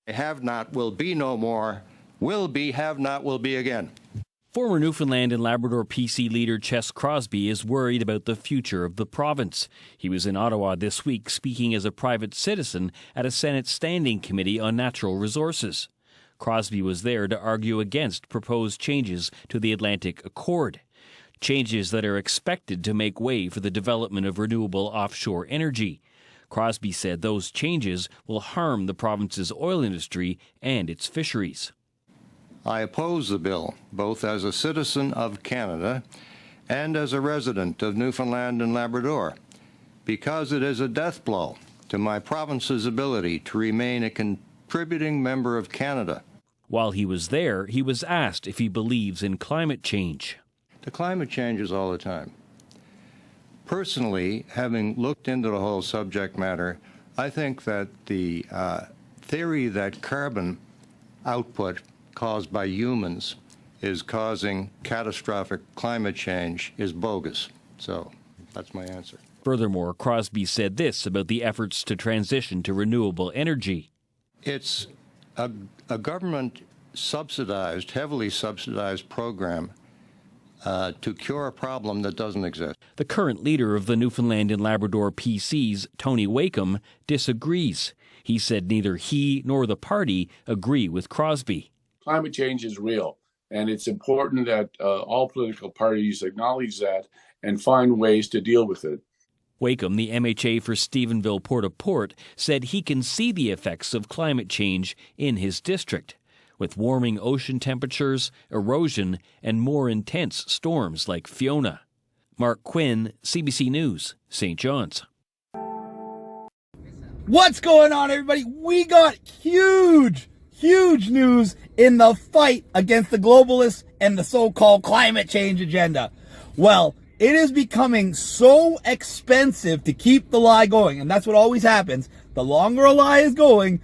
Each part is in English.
Have not, will be no more, will be, have not, will be again. Former Newfoundland and Labrador PC leader Ches Crosby is worried about the future of the province. He was in Ottawa this week speaking as a private citizen at a Senate Standing Committee on Natural Resources. Crosby was there to argue against proposed changes to the Atlantic Accord, changes that are expected to make way for the development of renewable offshore energy. Crosby said those changes will harm the province's oil industry and its fisheries. I oppose the bill, both as a citizen of Canada and as a resident of Newfoundland and Labrador, because it is a death blow to my province's ability to remain a contributing member of Canada. While he was there, he was asked if he believes in climate change. The climate changes all the time. Personally, having looked into the whole subject matter, I think that the theory that carbon output caused by humans is causing catastrophic climate change is bogus. So that's my answer. Furthermore, Crosby said this about the efforts to transition to renewable energy. It's a government subsidized, heavily subsidized program to cure a problem that doesn't exist. The current leader of the Newfoundland and Labrador PCs, Tony Wakeham, disagrees. He said neither he nor the party agree with Crosby. Climate change is real, and it's important that all political parties acknowledge that and find ways to deal with it. Wakeham, the MHA for Stephenville Port-au-Port, said he can see the effects of climate change in his district, with warming ocean temperatures, erosion, and more intense storms like Fiona. Mark Quinn, CBC News, St. John's. What's going on, everybody? We got huge news in the fight against the globalists and the so-called climate change agenda. Well, it is becoming so expensive to keep the lie going, and that's what always happens. The longer a lie is going,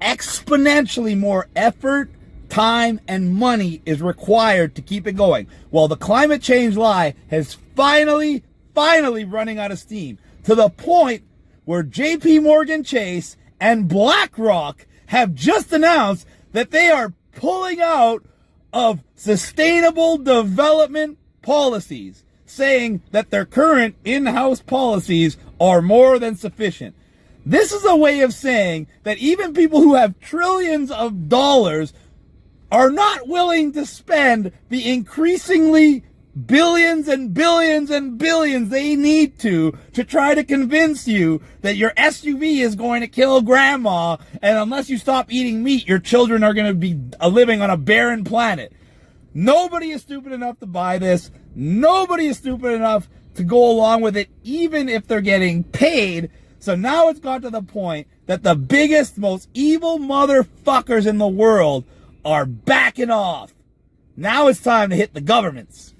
exponentially more effort, time, and money is required to keep it going. Well, the climate change lie has finally running out of steam, to the point where JP Morgan Chase and BlackRock have just announced that they are pulling out of sustainable development policies, saying that their current in-house policies are more than sufficient. This is a way of saying that even people who have trillions of dollars are not willing to spend the increasingly billions and billions and billions they need to try to convince you that your SUV is going to kill grandma, and unless you stop eating meat, your children are going to be living on a barren planet. Nobody is stupid enough to buy this. Nobody is stupid enough to go along with it, even if they're getting paid. So now it's got to the point that the biggest, most evil motherfuckers in the world are backing off. Now it's time to hit the governments.